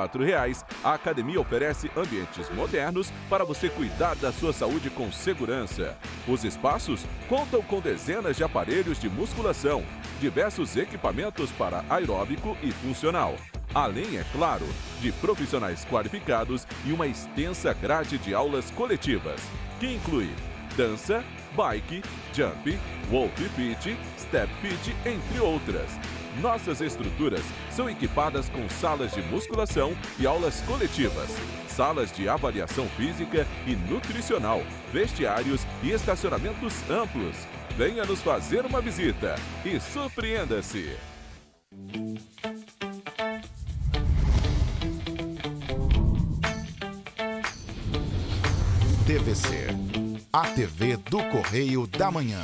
R$ 4,00, a academia oferece ambientes modernos para você cuidar da sua saúde com segurança. Os espaços contam com dezenas de aparelhos de musculação, diversos equipamentos para aeróbico e funcional. Além, é claro, de profissionais qualificados e uma extensa grade de aulas coletivas, que inclui dança, bike, jump, wolf fit, step fit, entre outras. Nossas estruturas são equipadas com salas de musculação e aulas coletivas, salas de avaliação física e nutricional, vestiários e estacionamentos amplos. Venha nos fazer uma visita e surpreenda-se! TVC, a TV do Correio da Manhã.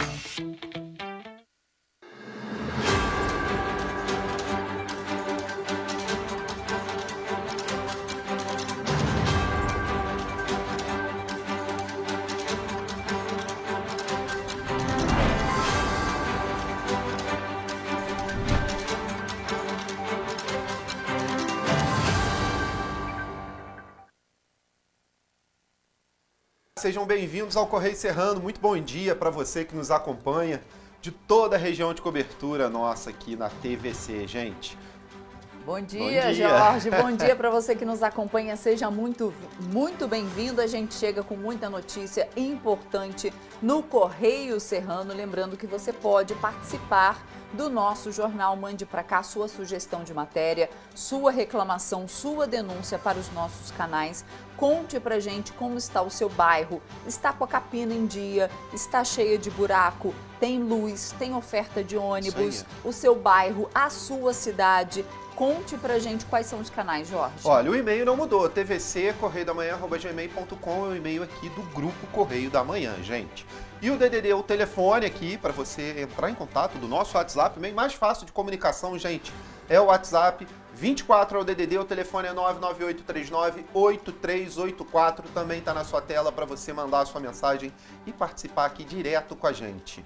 Sejam bem-vindos ao Correio Serrano. Muito bom dia para você que nos acompanha de toda a região de cobertura nossa aqui na TVC, gente. Bom dia, Jorge. Bom dia para você que nos acompanha. Seja muito bem-vindo. A gente chega com muita notícia importante no Correio Serrano. Lembrando que você pode participar do nosso jornal. Mande para cá sua sugestão de matéria, sua reclamação, sua denúncia para os nossos canais. Conte pra gente como está o seu bairro. Está com a capina em dia? Está cheia de buraco? Tem luz? Tem oferta de ônibus? O seu bairro, a sua cidade? Conte pra gente quais são os canais, Jorge. Olha, o e-mail não mudou. tvc, correiodamanhã@gmail.com é o e-mail aqui do Grupo Correio da Manhã, gente. E o DDD, o telefone aqui, para você entrar em contato do nosso WhatsApp, o meio mais fácil de comunicação, gente, é o WhatsApp. 24 é o DDD, o telefone é 99839-8384. Também está na sua tela para você mandar a sua mensagem e participar aqui direto com a gente.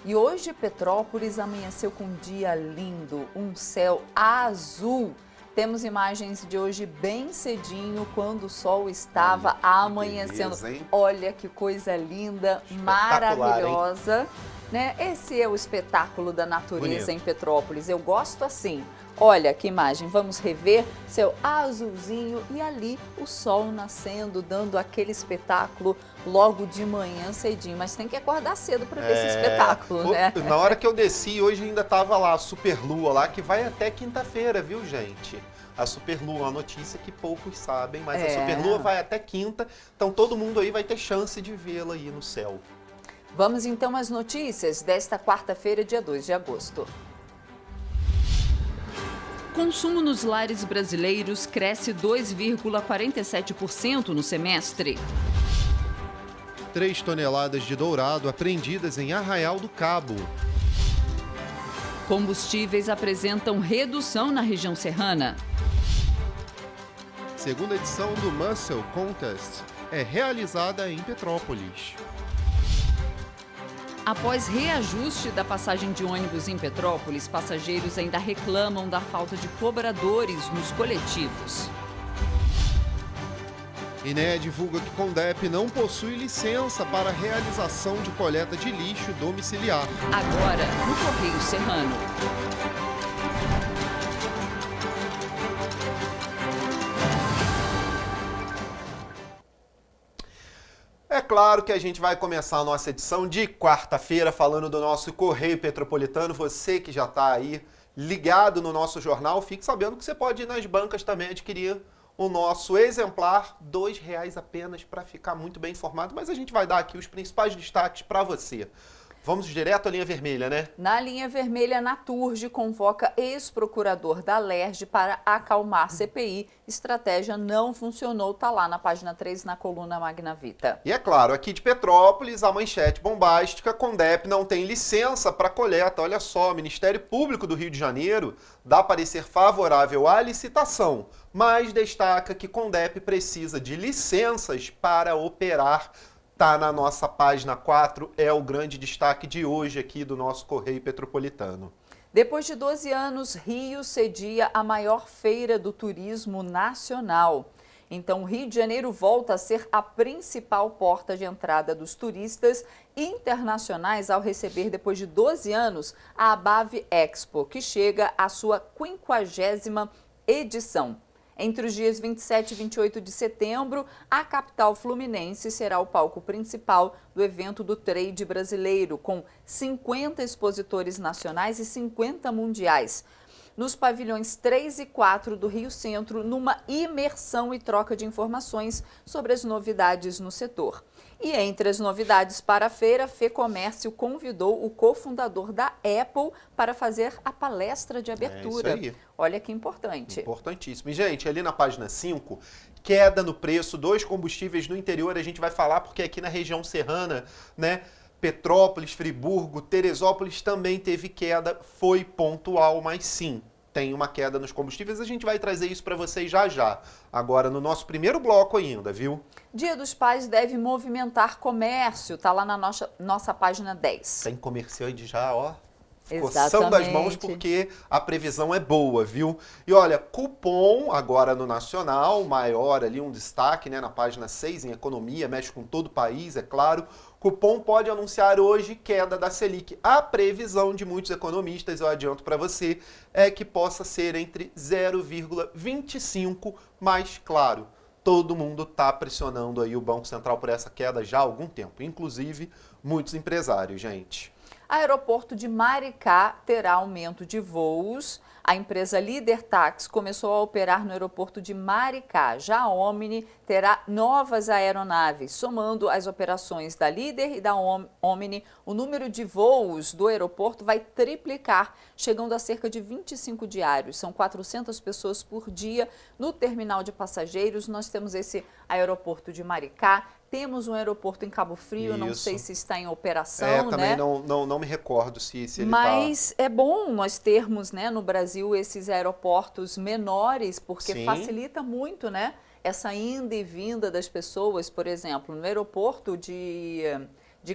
E hoje Petrópolis amanheceu com um dia lindo, um céu azul. Temos imagens de hoje bem cedinho, quando o sol estava amanhecendo. Beleza, olha que coisa linda, maravilhosa. Né? Esse é o espetáculo da natureza em Petrópolis. Eu gosto assim. Olha que imagem, vamos rever, céu azulzinho e ali o sol nascendo, dando aquele espetáculo logo de manhã cedinho. Mas tem que acordar cedo para ver esse espetáculo, né? Na hora que eu desci, hoje ainda estava lá a Superlua lá, que vai até quinta-feira, viu, gente? A Superlua, uma notícia que poucos sabem, mas a Superlua vai até quinta, então todo mundo aí vai ter chance de vê-la aí no céu. Vamos então às notícias desta quarta-feira, dia 2 de agosto. Consumo nos lares brasileiros cresce 2,47% no semestre. 3 toneladas de dourado apreendidas em Arraial do Cabo. Combustíveis apresentam redução na região serrana. Segunda edição do Muscle Contest é realizada em Petrópolis. Após reajuste da passagem de ônibus em Petrópolis, passageiros ainda reclamam da falta de cobradores nos coletivos. INEA divulga que Condep não possui licença para a realização de coleta de lixo domiciliar. Agora, no Correio Serrano. É claro que a gente vai começar a nossa edição de quarta-feira falando do nosso Correio Petropolitano. Você que já está aí ligado no nosso jornal, fique sabendo que você pode ir nas bancas também adquirir o nosso exemplar, R$ 2,00 apenas, para ficar muito bem informado. Mas a gente vai dar aqui os principais destaques para você. Vamos direto à linha vermelha, né? Na linha vermelha, Naturge convoca ex-procurador da Alerj para acalmar CPI. Estratégia não funcionou, tá lá na página 3, na coluna Magna Vita. E é claro, aqui de Petrópolis, a manchete bombástica: Condep não tem licença para coleta. Olha só, o Ministério Público do Rio de Janeiro dá parecer favorável à licitação, mas destaca que Condep precisa de licenças para operar. Está na nossa página 4, é o grande destaque de hoje aqui do nosso Correio Petropolitano. Depois de 12 anos, Rio cedia a maior feira do turismo nacional. Então, o Rio de Janeiro volta a ser a principal porta de entrada dos turistas internacionais ao receber, depois de 12 anos, a Abave Expo, que chega à sua 50ª edição. Entre os dias 27 e 28 de setembro, a capital fluminense será o palco principal do evento do trade brasileiro, com 50 expositores nacionais e 50 mundiais. Nos pavilhões 3 e 4 do Rio Centro, numa imersão e troca de informações sobre as novidades no setor. E entre as novidades para a feira, a FEComércio convidou o cofundador da Apple para fazer a palestra de abertura. É isso aí. Olha que importante. Importantíssimo. E, gente, ali na página 5, queda no preço dos combustíveis no interior, a gente vai falar porque aqui na região serrana, né, Petrópolis, Friburgo, Teresópolis também teve queda, foi pontual, mas sim, tem uma queda nos combustíveis. A gente vai trazer isso para vocês já já. Agora, no nosso primeiro bloco ainda, viu? Dia dos Pais deve movimentar comércio, tá lá na nossa página 10. Tem comerciante já, ó, Exatamente. coçando as mãos porque a previsão é boa, viu? E olha, cupom agora no Nacional, maior ali, um destaque, né, na página 6, em economia, mexe com todo o país, é claro. Cupom pode anunciar hoje queda da Selic. A previsão de muitos economistas, eu adianto para você, é que possa ser entre 0,25, mas claro, todo mundo está pressionando aí o Banco Central por essa queda já há algum tempo, inclusive muitos empresários, gente. Aeroporto de Maricá terá aumento de voos. A empresa Líder Taxi começou a operar no aeroporto de Maricá. Já a Omni terá novas aeronaves. Somando as operações da Líder e da Omni, o número de voos do aeroporto vai triplicar, chegando a cerca de 25 diários. São 400 pessoas por dia no terminal de passageiros. Nós temos esse aeroporto de Maricá. Temos um aeroporto em Cabo Frio, não sei se está em operação, também né? não me recordo se ele está... Mas é bom nós termos, né, no Brasil esses aeroportos menores, porque Sim. facilita muito, né, essa ida e vinda das pessoas. Por exemplo, no aeroporto de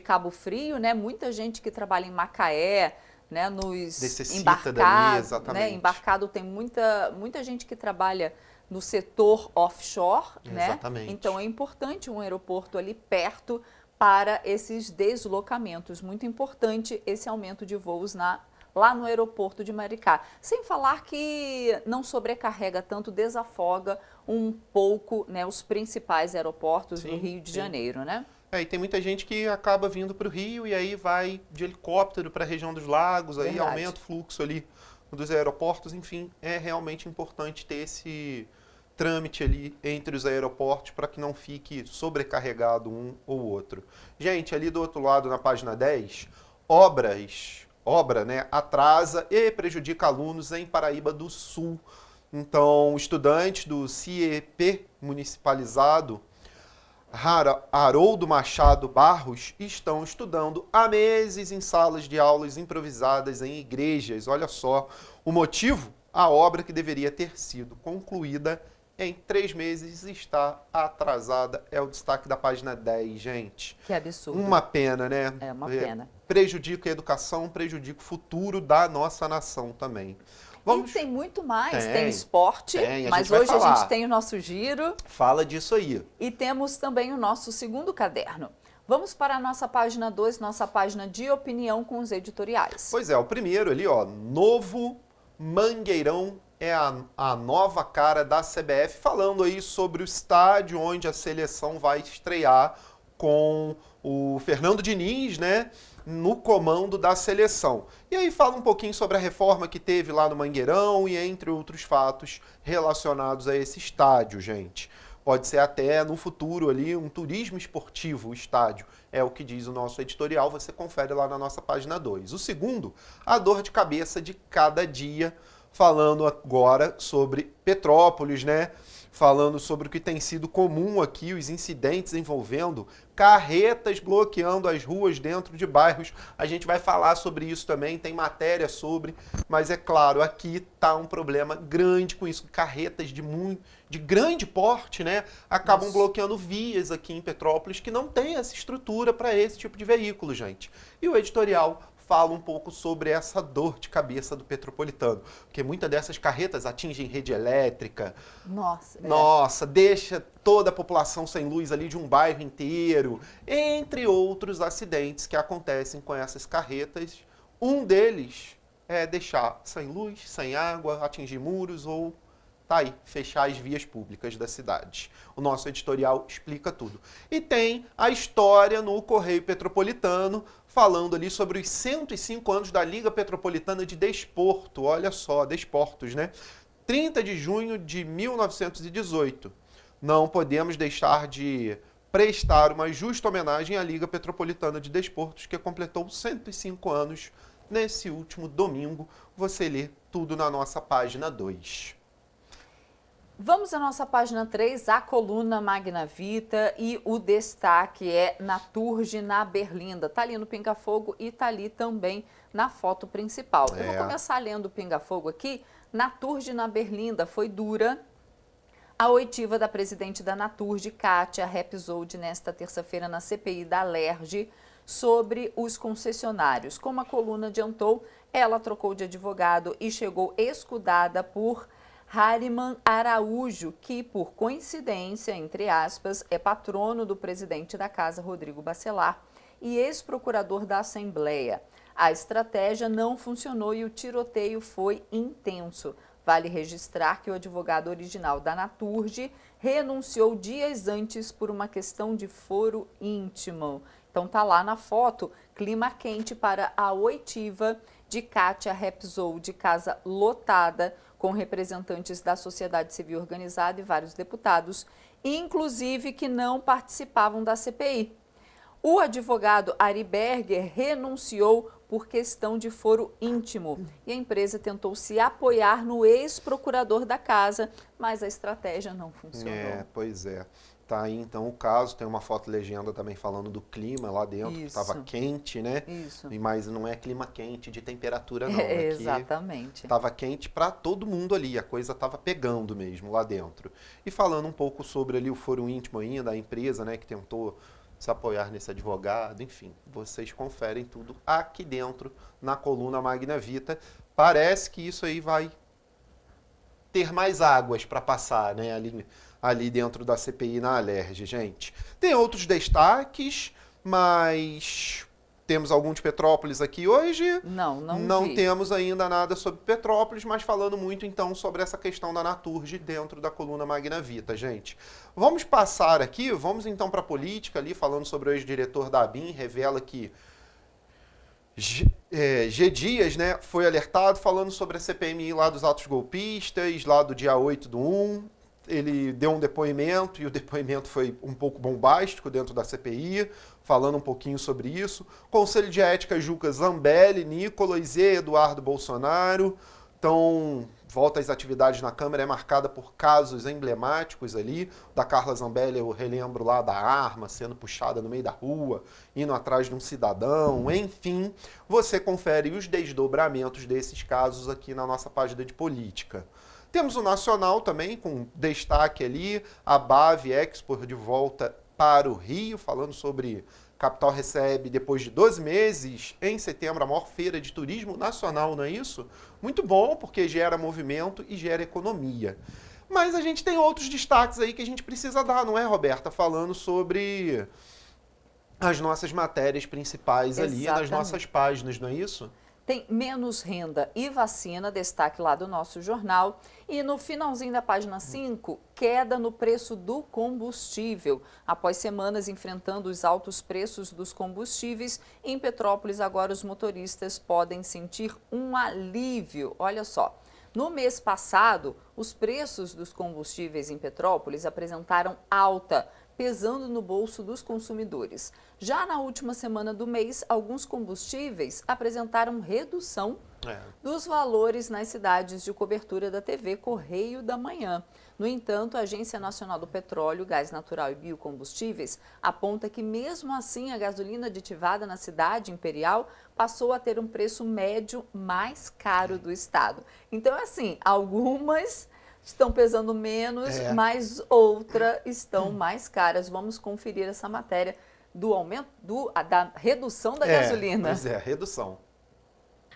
Cabo Frio, né, muita gente que trabalha em Macaé, né, nos embarcados, né, embarcado tem muita gente que trabalha no setor offshore, né? Exatamente. Então é importante um aeroporto ali perto para esses deslocamentos. Muito importante esse aumento de voos lá no aeroporto de Maricá. Sem falar que não sobrecarrega tanto, desafoga um pouco, né, os principais aeroportos do Rio de Janeiro, né? E tem muita gente que acaba vindo para o Rio e aí vai de helicóptero para a região dos lagos, aí aumenta o fluxo ali dos aeroportos. Enfim, é realmente importante ter esse trâmite ali entre os aeroportos para que não fique sobrecarregado um ou outro. Gente, ali do outro lado, na página 10, obra, né, atrasa e prejudica alunos em Paraíba do Sul. Então, estudantes do CIEP municipalizado Haroldo Machado Barros estão estudando há meses em salas de aulas improvisadas em igrejas. Olha só, o motivo? A obra que deveria ter sido concluída em 3 meses está atrasada. É o destaque da página 10, gente. Que absurdo. Uma pena, né? É uma pena. Prejudica a educação, prejudica o futuro da nossa nação também. E tem muito mais, tem esporte, mas hoje a gente tem o nosso giro. Fala disso aí. E temos também o nosso segundo caderno. Vamos para a nossa página 2, nossa página de opinião com os editoriais. Pois é, o primeiro ali, ó, Novo Mangueirão é a nova cara da CBF, falando aí sobre o estádio onde a seleção vai estrear com o Fernando Diniz, né, no comando da seleção. E aí fala um pouquinho sobre a reforma que teve lá no Mangueirão e entre outros fatos relacionados a esse estádio, gente. Pode ser até no futuro ali um turismo esportivo, o estádio. É o que diz o nosso editorial, você confere lá na nossa página 2. O segundo, a dor de cabeça de cada dia, falando agora sobre Petrópolis, né? Falando sobre o que tem sido comum aqui, os incidentes envolvendo carretas bloqueando as ruas dentro de bairros. A gente vai falar sobre isso também, tem matéria sobre, mas é claro, aqui está um problema grande com isso. Carretas de grande porte, né, acabam bloqueando vias aqui em Petrópolis que não tem essa estrutura para esse tipo de veículo, gente. E o editorial fala um pouco sobre essa dor de cabeça do Petropolitano, porque muitas dessas carretas atingem rede elétrica. Nossa, deixa toda a população sem luz ali de um bairro inteiro, entre outros acidentes que acontecem com essas carretas. Um deles é deixar sem luz, sem água, atingir muros ou tá aí, fechar as vias públicas da cidade. O nosso editorial explica tudo. E tem a história no Correio Petropolitano, falando ali sobre os 105 anos da Liga Petropolitana de Desporto. Olha só, Desportos, né? 30 de junho de 1918. Não podemos deixar de prestar uma justa homenagem à Liga Petropolitana de Desportos, que completou 105 anos nesse último domingo. Você lê tudo na nossa página 2. Vamos à nossa página 3, a coluna Magna Vita, e o destaque é Naturge na Berlinda. Tá ali no Pinga Fogo e tá ali também na foto principal. Eu vou começar lendo o Pinga Fogo aqui. Naturge na Berlinda foi dura. A oitiva da presidente da Naturge, Kátia Repsold, nesta terça-feira na CPI da Alerj, sobre os concessionários. Como a coluna adiantou, ela trocou de advogado e chegou escudada por Hariman Araújo, que, por coincidência, entre aspas, é patrono do presidente da casa, Rodrigo Bacelar, e ex-procurador da Assembleia. A estratégia não funcionou e o tiroteio foi intenso. Vale registrar que o advogado original da Naturge renunciou dias antes por uma questão de foro íntimo. Então tá lá na foto, clima quente para a oitiva de Kátia Repsold, casa lotada, com representantes da sociedade civil organizada e vários deputados, inclusive que não participavam da CPI. O advogado Ari Berger renunciou por questão de foro íntimo e a empresa tentou se apoiar no ex-procurador da casa, mas a estratégia não funcionou. Pois é. Tá aí então o caso, tem uma foto legenda também falando do clima lá dentro, que estava quente, né? Isso. Mas não é clima quente de temperatura não, exatamente. Estava quente para todo mundo ali, a coisa estava pegando mesmo lá dentro. E falando um pouco sobre ali o foro íntimo ainda, a empresa, né, que tentou se apoiar nesse advogado, enfim, vocês conferem tudo aqui dentro na coluna Magna Vita. Parece que isso aí vai ter mais águas para passar, né, ali dentro da CPI na Alerj, gente. Tem outros destaques, mas temos algum de Petrópolis aqui hoje. Não temos ainda nada sobre Petrópolis, mas falando muito então sobre essa questão da Naturge dentro da coluna Magna Vita, gente. Vamos passar aqui, vamos então para a política ali, falando sobre o ex-diretor da ABIN, revela que G. Dias, né, foi alertado falando sobre a CPMI lá dos atos golpistas, lá do dia 8/1. Ele deu um depoimento e o depoimento foi um pouco bombástico dentro da CPI, falando um pouquinho sobre isso. Conselho de Ética julga Zambelli, Nicolas e Eduardo Bolsonaro. Então, volta às atividades na Câmara, é marcada por casos emblemáticos ali. Da Carla Zambelli, eu relembro lá da arma sendo puxada no meio da rua, indo atrás de um cidadão. Enfim, você confere os desdobramentos desses casos aqui na nossa página de política. Temos o Nacional também, com destaque ali, a BAV Expo de volta para o Rio, falando sobre capital recebe, depois de 12 meses, em setembro, a maior feira de turismo nacional, não é isso? Muito bom, porque gera movimento e gera economia. Mas a gente tem outros destaques aí que a gente precisa dar, não é, Roberta? Falando sobre as nossas matérias principais ali nas nossas páginas, não é isso? Tem menos renda e vacina, destaque lá do nosso jornal. E no finalzinho da página 5, queda no preço do combustível. Após semanas enfrentando os altos preços dos combustíveis, em Petrópolis agora os motoristas podem sentir um alívio. Olha só, no mês passado, os preços dos combustíveis em Petrópolis apresentaram alta, pesando no bolso dos consumidores. Já na última semana do mês, alguns combustíveis apresentaram redução dos valores nas cidades de cobertura da TV Correio da Manhã. No entanto, a Agência Nacional do Petróleo, Gás Natural e Biocombustíveis aponta que, mesmo assim, a gasolina aditivada na cidade imperial passou a ter um preço médio mais caro do estado. Então, assim, algumas estão pesando menos, mas outras estão mais caras. Vamos conferir essa matéria do aumento, da redução da gasolina. Pois é, redução.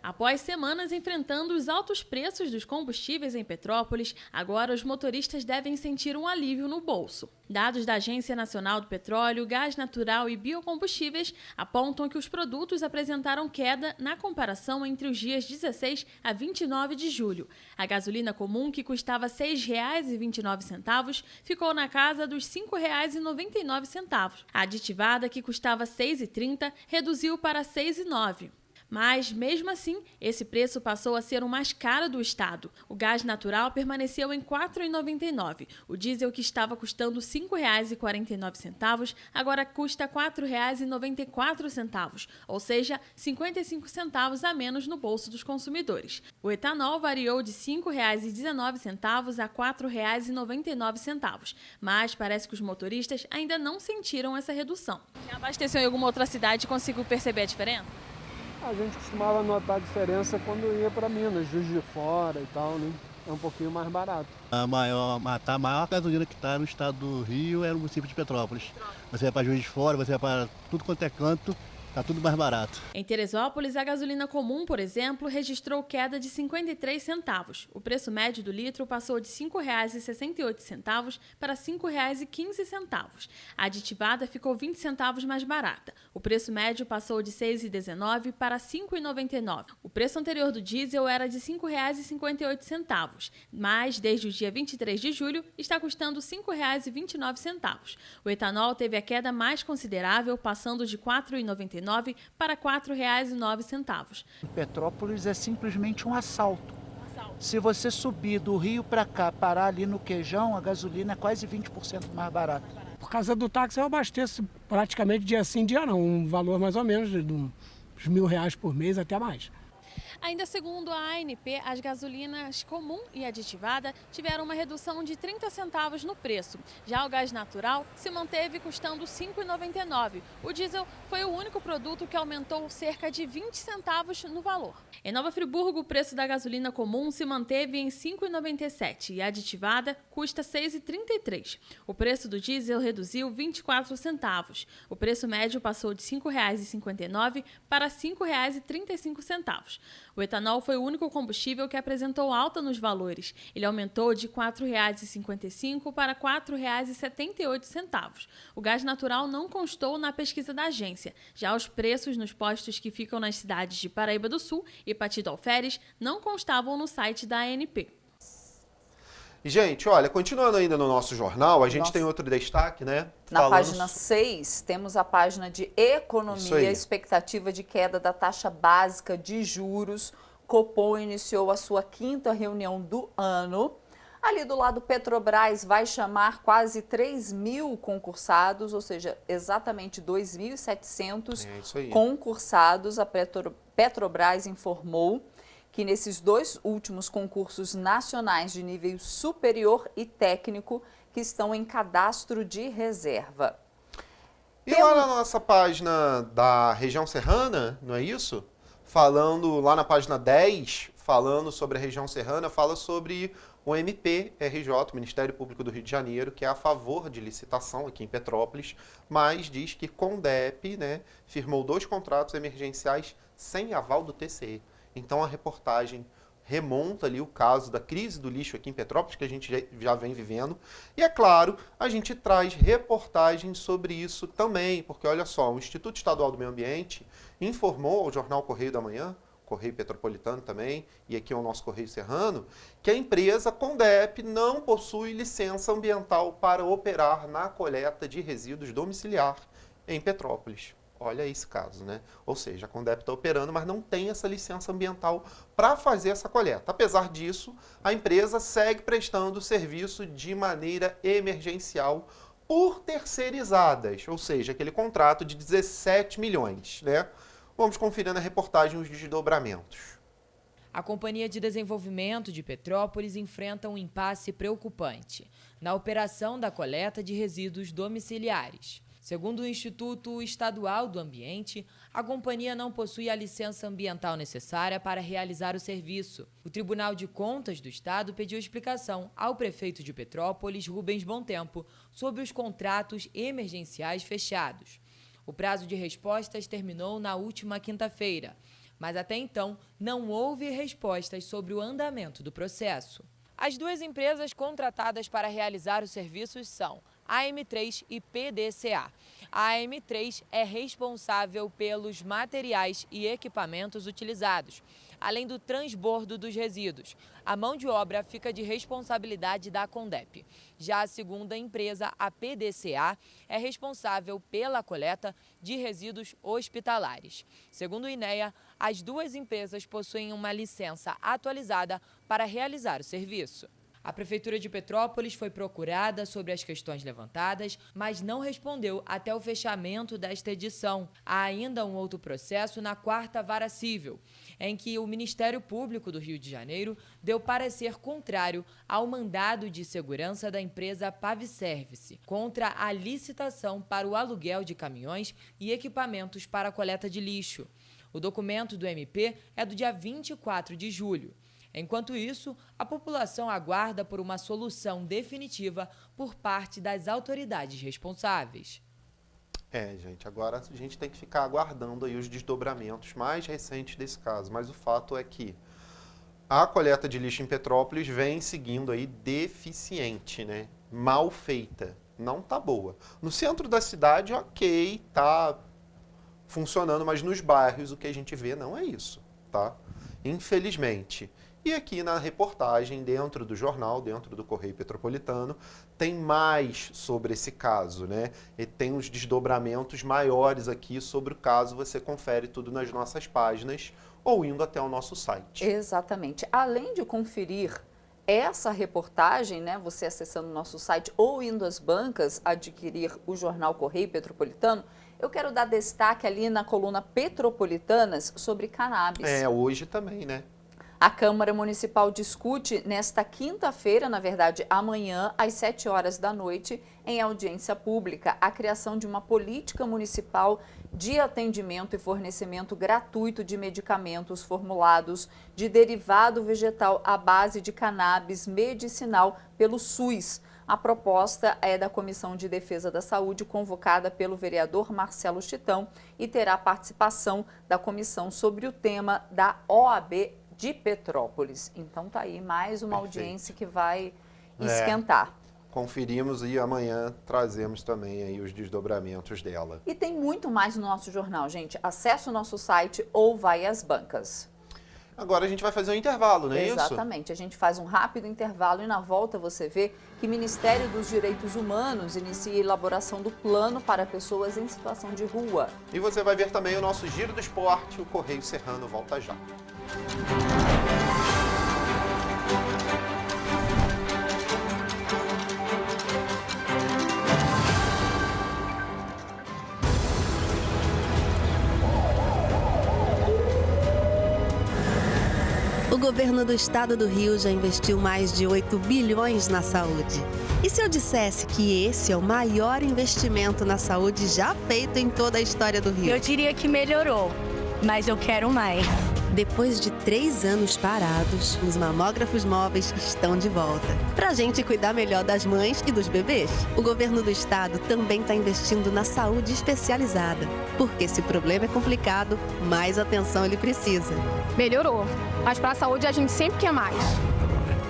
Após semanas enfrentando os altos preços dos combustíveis em Petrópolis, agora os motoristas devem sentir um alívio no bolso. Dados da Agência Nacional do Petróleo, Gás Natural e Biocombustíveis apontam que os produtos apresentaram queda na comparação entre os dias 16 a 29 de julho. A gasolina comum, que custava R$ 6,29, ficou na casa dos R$ 5,99. A aditivada, que custava R$ 6,30, reduziu para R$ 6,09. Mas, mesmo assim, esse preço passou a ser o mais caro do estado. O gás natural permaneceu em R$ 4,99. O diesel, que estava custando R$ 5,49, agora custa R$ 4,94, ou seja, 55 centavos a menos no bolso dos consumidores. O etanol variou de R$ 5,19 a R$ 4,99, mas parece que os motoristas ainda não sentiram essa redução. Já abasteceu em alguma outra cidade e conseguiu perceber a diferença? A gente costumava notar a diferença quando ia para Minas, Juiz de Fora e tal, né? É um pouquinho mais barato. A maior gasolina que está no estado do Rio é no município de Petrópolis. Você vai para Juiz de Fora, você vai para tudo quanto é canto, está tudo mais barato. Em Teresópolis, a gasolina comum, por exemplo, registrou queda de 53 centavos. O preço médio do litro passou de R$ 5,68 para R$ 5,15. A aditivada ficou 20 centavos mais barata. O preço médio passou de R$ 6,19 para R$ 5,99. O preço anterior do diesel era de R$ 5,58, mas desde o dia 23 de julho está custando R$ 5,29. O etanol teve a queda mais considerável, passando de R$ 4,99 para R$ 4,09. Petrópolis é simplesmente um assalto. Se você subir do Rio para cá, parar ali no Queijão, a gasolina é quase 20% mais barata. Por causa do táxi eu abasteço praticamente dia sim, dia não. Um valor mais ou menos de uns R$1.000 por mês, até mais. Ainda segundo a ANP, as gasolinas comum e aditivada tiveram uma redução de 30 centavos no preço. Já o gás natural se manteve custando R$ 5,99. O diesel foi o único produto que aumentou cerca de 20 centavos no valor. Em Nova Friburgo, o preço da gasolina comum se manteve em R$ 5,97 e a aditivada custa R$ 6,33. O preço do diesel reduziu 24 centavos. O preço médio passou de R$ 5,59 para R$ 5,35. O etanol foi o único combustível que apresentou alta nos valores. Ele aumentou de R$ 4,55 para R$ 4,78. O gás natural não constou na pesquisa da agência. Já os preços nos postos que ficam nas cidades de Paraíba do Sul e Partido Alferes não constavam no site da ANP. E, gente, olha, continuando ainda no nosso jornal, a gente tem outro destaque, né? Na página 6, temos a página de economia, expectativa de queda da taxa básica de juros. Copom iniciou a sua 5ª reunião do ano. Ali do lado, Petrobras vai chamar quase 3.000 concursados, ou seja, exatamente 2.700 concursados. A Petrobras informou que nesses 2 últimos concursos nacionais de nível superior e técnico que estão em cadastro de reserva. E lá na nossa página da região serrana, não é isso? Falando lá na página 10, falando sobre a região serrana, fala sobre o MPRJ, o Ministério Público do Rio de Janeiro, que é a favor de licitação aqui em Petrópolis, mas diz que Condep, né, firmou 2 contratos emergenciais sem aval do TCE. Então a reportagem remonta ali o caso da crise do lixo aqui em Petrópolis, que a gente já vem vivendo. E é claro, a gente traz reportagens sobre isso também, porque olha só, o Instituto Estadual do Meio Ambiente informou ao jornal Correio da Manhã, Correio Petropolitano também, e aqui é o nosso Correio Serrano, que a empresa Condep não possui licença ambiental para operar na coleta de resíduos domiciliar em Petrópolis. Olha esse caso, né? Ou seja, a Condep está operando, mas não tem essa licença ambiental para fazer essa coleta. Apesar disso, a empresa segue prestando serviço de maneira emergencial por terceirizadas, ou seja, aquele contrato de 17 milhões, né? Vamos conferir na reportagem os desdobramentos. A Companhia de Desenvolvimento de Petrópolis enfrenta um impasse preocupante na operação da coleta de resíduos domiciliares. Segundo o Instituto Estadual do Ambiente, a companhia não possui a licença ambiental necessária para realizar o serviço. O Tribunal de Contas do Estado pediu explicação ao prefeito de Petrópolis, Rubens Bontempo, sobre os contratos emergenciais fechados. O prazo de respostas terminou na última quinta-feira. mas até então não houve respostas sobre o andamento do processo. As duas empresas contratadas para realizar os serviços são a AM3 e PDCA. A AM3 é responsável pelos materiais e equipamentos utilizados, além do transbordo dos resíduos. A mão de obra fica de responsabilidade da Condep. Já a segunda empresa, a PDCA, é responsável pela coleta de resíduos hospitalares. Segundo o INEA, as duas empresas possuem uma licença atualizada para realizar o serviço. A Prefeitura de Petrópolis foi procurada sobre as questões levantadas, mas não respondeu até o fechamento desta edição. Há ainda um outro processo na 4ª Vara Civil, em que o Ministério Público do Rio de Janeiro deu parecer contrário ao mandado de segurança da empresa Paviservice contra a licitação para o aluguel de caminhões e equipamentos para a coleta de lixo. O documento do MP é do dia 24 de julho. Enquanto isso, a população aguarda por uma solução definitiva por parte das autoridades responsáveis. Gente, agora a gente tem que ficar aguardando aí os desdobramentos mais recentes desse caso. Mas o fato é que a coleta de lixo em Petrópolis vem seguindo aí deficiente, né? Mal feita. Não tá boa. No centro da cidade, ok, tá funcionando, mas nos bairros o que a gente vê não é isso, tá? Infelizmente. E aqui na reportagem, dentro do jornal, dentro do Correio Petropolitano, tem mais sobre esse caso, né? E tem os desdobramentos maiores aqui sobre o caso. Você confere tudo nas nossas páginas ou indo até o nosso site. Exatamente. Além de conferir essa reportagem, né, você acessando o nosso site ou indo às bancas adquirir o jornal Correio Petropolitano, eu quero dar destaque ali na coluna Petropolitanas sobre cannabis. Hoje também, né? A Câmara Municipal discute nesta quinta-feira, na verdade amanhã, às 7 horas da noite, em audiência pública, a criação de uma política municipal de atendimento e fornecimento gratuito de medicamentos formulados de derivado vegetal à base de cannabis medicinal pelo SUS. A proposta é da Comissão de Defesa da Saúde, convocada pelo vereador Marcelo Chitão, e terá participação da comissão sobre o tema da OAB de Petrópolis. Então tá aí mais uma audiência que vai esquentar. Conferimos e amanhã trazemos também aí os desdobramentos dela. E tem muito mais no nosso jornal, gente. Acesse o nosso site ou vai às bancas. Agora a gente vai fazer um intervalo, não é isso? Exatamente. A gente faz um rápido intervalo e na volta você vê que o Ministério dos Direitos Humanos inicia a elaboração do plano para pessoas em situação de rua. E você vai ver também o nosso Giro do Esporte, o Correio Serrano volta já. O governo do estado do Rio já investiu mais de 8 bilhões na saúde. E se eu dissesse que esse é o maior investimento na saúde já feito em toda a história do Rio? Eu diria que melhorou, mas eu quero mais. Depois de 3 anos parados, os mamógrafos móveis estão de volta. Pra gente cuidar melhor das mães e dos bebês. O governo do estado também está investindo na saúde especializada. Porque se o problema é complicado, mais atenção ele precisa. Melhorou, mas para a saúde a gente sempre quer mais.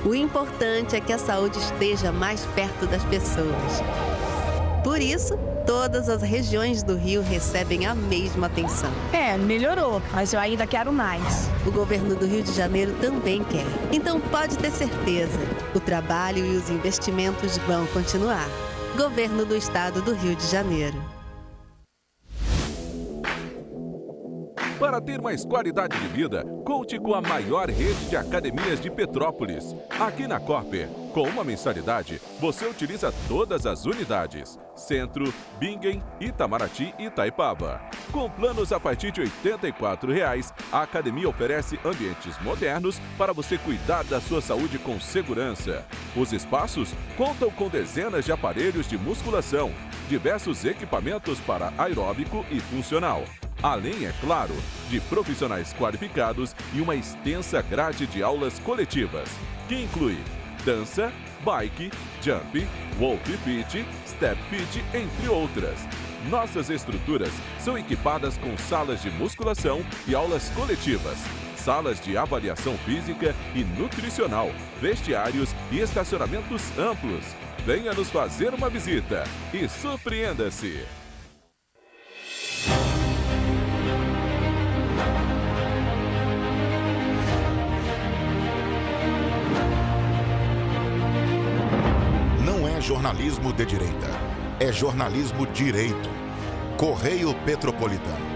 O importante é que a saúde esteja mais perto das pessoas. Por isso, todas as regiões do Rio recebem a mesma atenção. Melhorou, mas eu ainda quero mais. O governo do Rio de Janeiro também quer. Então pode ter certeza, o trabalho e os investimentos vão continuar. Governo do Estado do Rio de Janeiro. Para ter mais qualidade de vida, conte com a maior rede de academias de Petrópolis. Aqui na Corper, com uma mensalidade, você utiliza todas as unidades. Centro, Bingen, Itamaraty e Itaipava. Com planos a partir de R$ 84,00, a academia oferece ambientes modernos para você cuidar da sua saúde com segurança. Os espaços contam com dezenas de aparelhos de musculação, diversos equipamentos para aeróbico e funcional. Além, é claro, de profissionais qualificados e uma extensa grade de aulas coletivas, que inclui dança, bike, jump, walk fit, step fit, entre outras. Nossas estruturas são equipadas com salas de musculação e aulas coletivas, salas de avaliação física e nutricional, vestiários e estacionamentos amplos. Venha nos fazer uma visita e surpreenda-se! Não é jornalismo de direita, é jornalismo direito. Correio Petropolitano.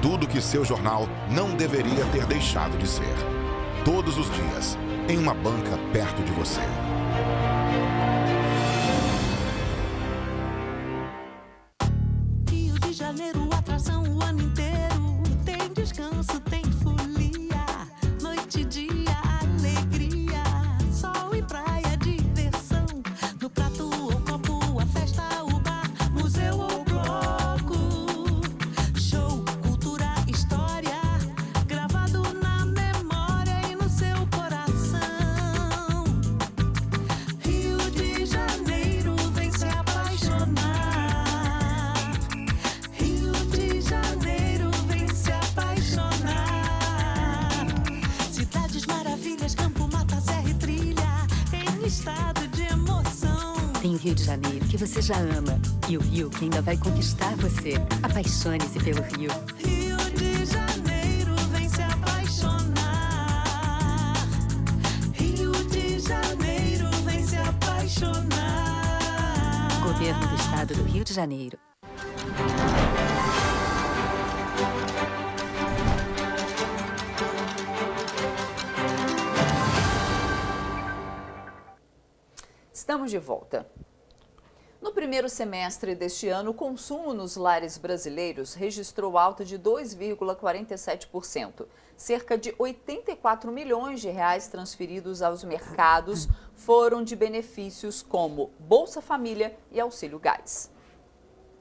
Tudo que seu jornal não deveria ter deixado de ser. Todos os dias, em uma banca perto de você. Rio de Janeiro, atração o ano inteiro. Tem descanso, tem folia. Noite e dia, alegria. Sol e praia, diversão. No prato ou copo, a festa, o bar, museu ou bloco. Show, cultura, história. Gravado na memória e no seu coração. Rio de Janeiro, vem se apaixonar. Rio de Janeiro, vem se apaixonar. Cidades maravilhas, campo, mata, serra e trilha, em estado de emoção. Tem o Rio de Janeiro, que você já ama, e o Rio que ainda vai conquistar você. Apaixone-se pelo Rio. Rio de Janeiro, vem se apaixonar. Rio de Janeiro, vem se apaixonar. Governo do Estado do Rio de Janeiro. Estamos de volta. No primeiro semestre deste ano, o consumo nos lares brasileiros registrou alta de 2,47%. Cerca de 84 milhões de reais transferidos aos mercados foram de benefícios como Bolsa Família e Auxílio Gás.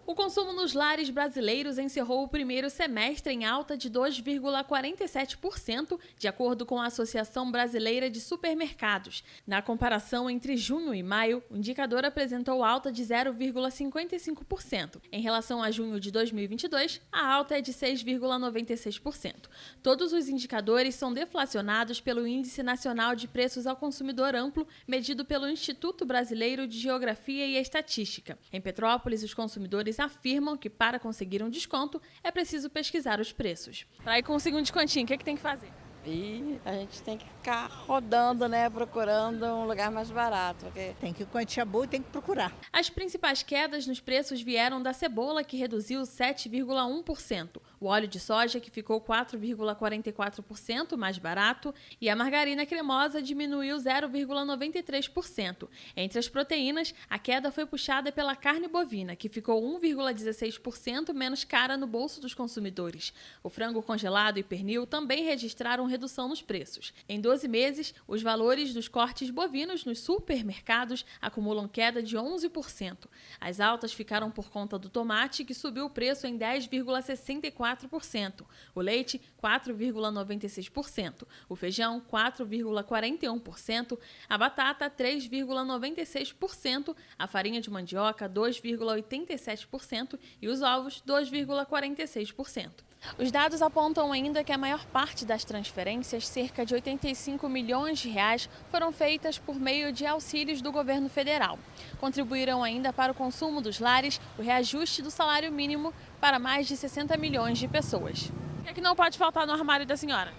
O consumo nos lares brasileiros encerrou o primeiro semestre em alta de 2,47%, de acordo com a Associação Brasileira de Supermercados. Na comparação entre junho e maio, o indicador apresentou alta de 0,55%. Em relação a junho de 2022, a alta é de 6,96%. Todos os indicadores são deflacionados pelo Índice Nacional de Preços ao Consumidor Amplo, medido pelo Instituto Brasileiro de Geografia e Estatística. Em Petrópolis, os consumidores afirmam que para conseguir um desconto é preciso pesquisar os preços. Para ir conseguir um descontinho, o que tem que fazer? E a gente tem que ficar rodando, né, procurando um lugar mais barato. Porque tem que quantia boa e tem que procurar. As principais quedas nos preços vieram da cebola, que reduziu 7,1%, o óleo de soja, que ficou 4,44% mais barato, e a margarina cremosa diminuiu 0,93%. Entre as proteínas, a queda foi puxada pela carne bovina, que ficou 1,16% menos cara no bolso dos consumidores. O frango congelado e pernil também registraram redução nos preços. Em 12 meses, os valores dos cortes bovinos nos supermercados acumulam queda de 11%. As altas ficaram por conta do tomate, que subiu o preço em 10,64%, o leite 4,96%, o feijão 4,41%, a batata 3,96%, a farinha de mandioca 2,87% e os ovos 2,46%. Os dados apontam ainda que a maior parte das transferências, cerca de 85 milhões de reais, foram feitas por meio de auxílios do governo federal. Contribuíram ainda para o consumo dos lares o reajuste do salário mínimo para mais de 60 milhões de pessoas. O que é que não pode faltar no armário da senhora?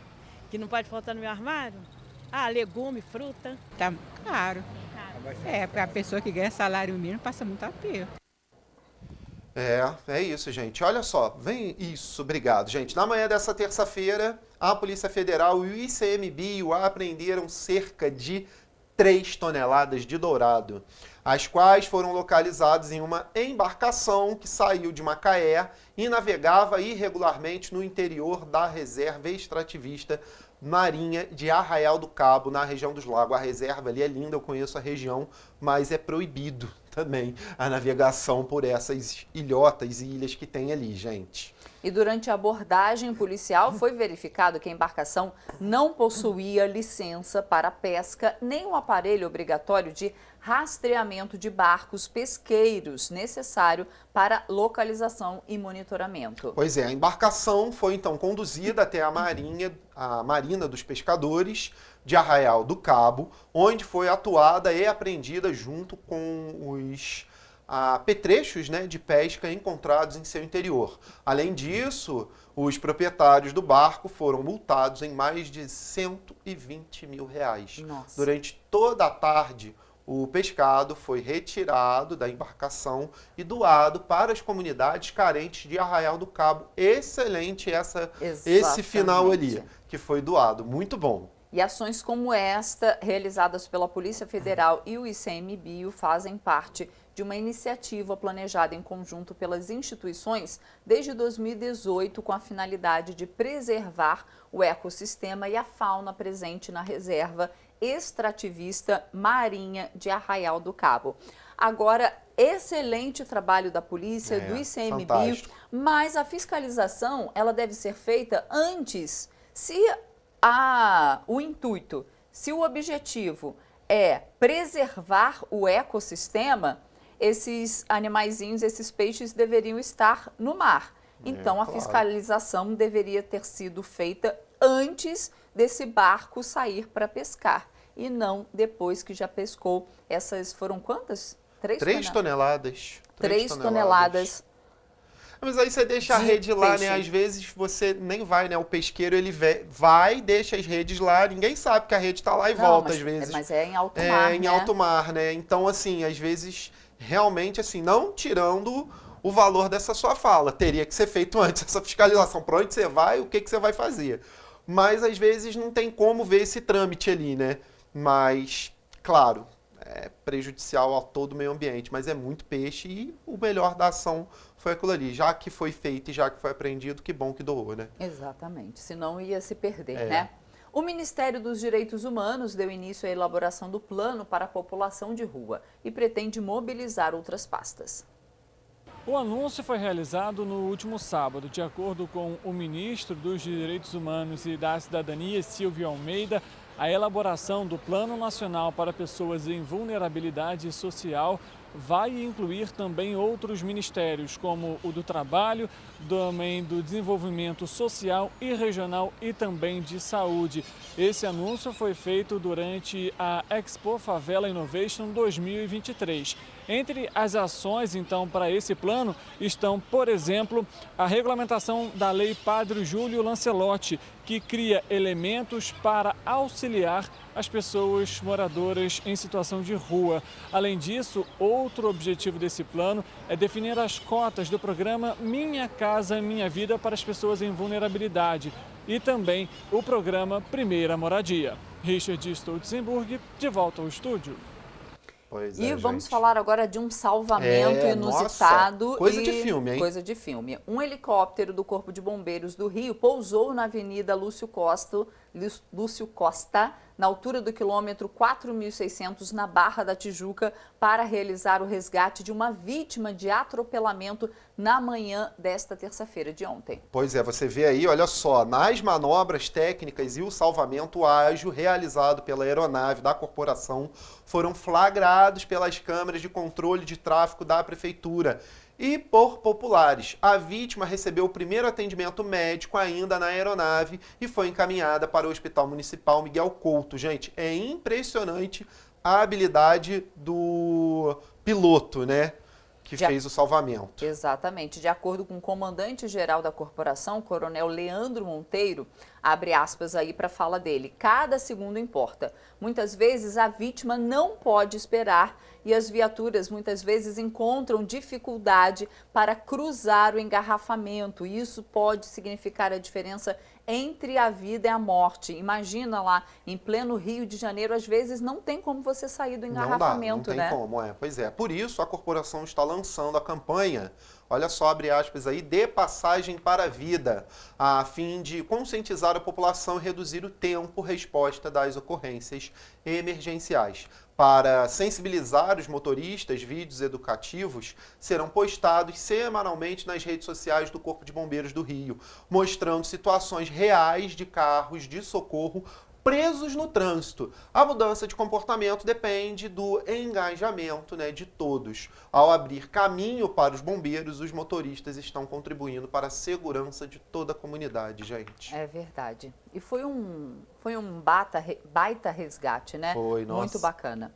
Que não pode faltar no meu armário? Ah, legume, fruta. Tá caro. É, para a pessoa que ganha salário mínimo passa muito aperto. É isso, gente. Olha só, vem isso, obrigado, gente. Na manhã dessa terça-feira, a Polícia Federal e o ICMBio apreenderam cerca de 3 toneladas de dourado, as quais foram localizadas em uma embarcação que saiu de Macaé e navegava irregularmente no interior da reserva extrativista marinha de Arraial do Cabo, na região dos Lagos. A reserva ali é linda, eu conheço a região, mas é proibido também a navegação por essas ilhotas e ilhas que tem ali, gente. E durante a abordagem policial foi verificado que a embarcação não possuía licença para pesca nem um aparelho obrigatório de rastreamento de barcos pesqueiros necessário para localização e monitoramento. Pois é, a embarcação foi então conduzida até a Marina dos Pescadores de Arraial do Cabo, onde foi atuada e apreendida junto com os apetrechos, né, de pesca encontrados em seu interior. Além disso, os proprietários do barco foram multados em mais de R$120 mil. Nossa. Durante toda a tarde, o pescado foi retirado da embarcação e doado para as comunidades carentes de Arraial do Cabo. Excelente esse final ali, que foi doado. Muito bom. E ações como esta, realizadas pela Polícia Federal e o ICMBio, fazem parte de uma iniciativa planejada em conjunto pelas instituições desde 2018 com a finalidade de preservar o ecossistema e a fauna presente na reserva extrativista marinha de Arraial do Cabo. Agora, excelente trabalho da polícia, do ICMBio, fantástico. mas a fiscalização ela deve ser feita antes. Se o intuito, se o objetivo é preservar o ecossistema, esses animaizinhos, esses peixes deveriam estar no mar. Então, a fiscalização deveria ter sido feita antes desse barco sair para pescar e não depois que já pescou. Essas foram quantas? 3 toneladas. 3 toneladas. Mas aí você deixa a rede lá, né? Às vezes você nem vai, né? O pesqueiro, ele vai, deixa as redes lá, ninguém sabe que a rede tá lá e volta, às vezes. Mas é em alto mar, em alto mar, né? Então, assim, às vezes, realmente, assim, não tirando o valor dessa sua fala. Teria que ser feito antes essa fiscalização. Para onde você vai, o que você vai fazer. Mas, às vezes, não tem como ver esse trâmite ali, né? Mas, claro, é prejudicial a todo o meio ambiente, mas é muito peixe e o melhor da ação foi aquilo ali. Já que foi feito e já que foi apreendido, que bom que doou, né? Exatamente, senão ia se perder, né? O Ministério dos Direitos Humanos deu início à elaboração do plano para a população de rua e pretende mobilizar outras pastas. O anúncio foi realizado no último sábado. De acordo com o ministro dos Direitos Humanos e da Cidadania, Silvio Almeida, a elaboração do Plano Nacional para Pessoas em Vulnerabilidade Social vai incluir também outros ministérios, como o do Trabalho, também do Desenvolvimento Social e Regional e também de Saúde. Esse anúncio foi feito durante a Expo Favela Innovation 2023. Entre as ações, então, para esse plano estão, por exemplo, a regulamentação da Lei Padre Júlio Lancelotti, que cria elementos para auxiliar as pessoas moradoras em situação de rua. Além disso, outro objetivo desse plano é definir as cotas do programa Minha Casa Minha Vida para as pessoas em vulnerabilidade e também o programa Primeira Moradia. Richard Stolzenburg, de volta ao estúdio. Pois e vamos falar agora de um salvamento inusitado. Nossa, coisa de filme, hein? Coisa de filme. Um helicóptero do Corpo de Bombeiros do Rio pousou na Avenida Lúcio Costa, na altura do quilômetro 4.600, na Barra da Tijuca, para realizar o resgate de uma vítima de atropelamento na manhã desta terça-feira de ontem. Pois é, você vê aí, olha só, nas manobras técnicas e o salvamento ágil realizado pela aeronave da corporação foram flagrados pelas câmeras de controle de tráfego da prefeitura e por populares. A vítima recebeu o primeiro atendimento médico ainda na aeronave e foi encaminhada para o Hospital Municipal Miguel Couto. Gente, é impressionante a habilidade do piloto, né? Que fez o salvamento. Exatamente. De acordo com o comandante-geral da corporação, Coronel Leandro Monteiro, abre aspas aí para a fala dele, cada segundo importa. Muitas vezes a vítima não pode esperar e as viaturas muitas vezes encontram dificuldade para cruzar o engarrafamento. Isso pode significar a diferença entre a vida e a morte. Imagina lá, em pleno Rio de Janeiro, às vezes não tem como você sair do engarrafamento, né? Não tem como, Pois é. Por isso, a corporação está lançando a campanha olha só, abre aspas aí, dê passagem para a vida, a fim de conscientizar a população e reduzir o tempo resposta das ocorrências emergenciais. Para sensibilizar os motoristas, vídeos educativos serão postados semanalmente nas redes sociais do Corpo de Bombeiros do Rio, mostrando situações reais de carros de socorro presos no trânsito. A mudança de comportamento depende do engajamento, de todos. Ao abrir caminho para os bombeiros, os motoristas estão contribuindo para a segurança de toda a comunidade, gente. É verdade. E foi um baita resgate, né? Foi, nossa. Muito bacana.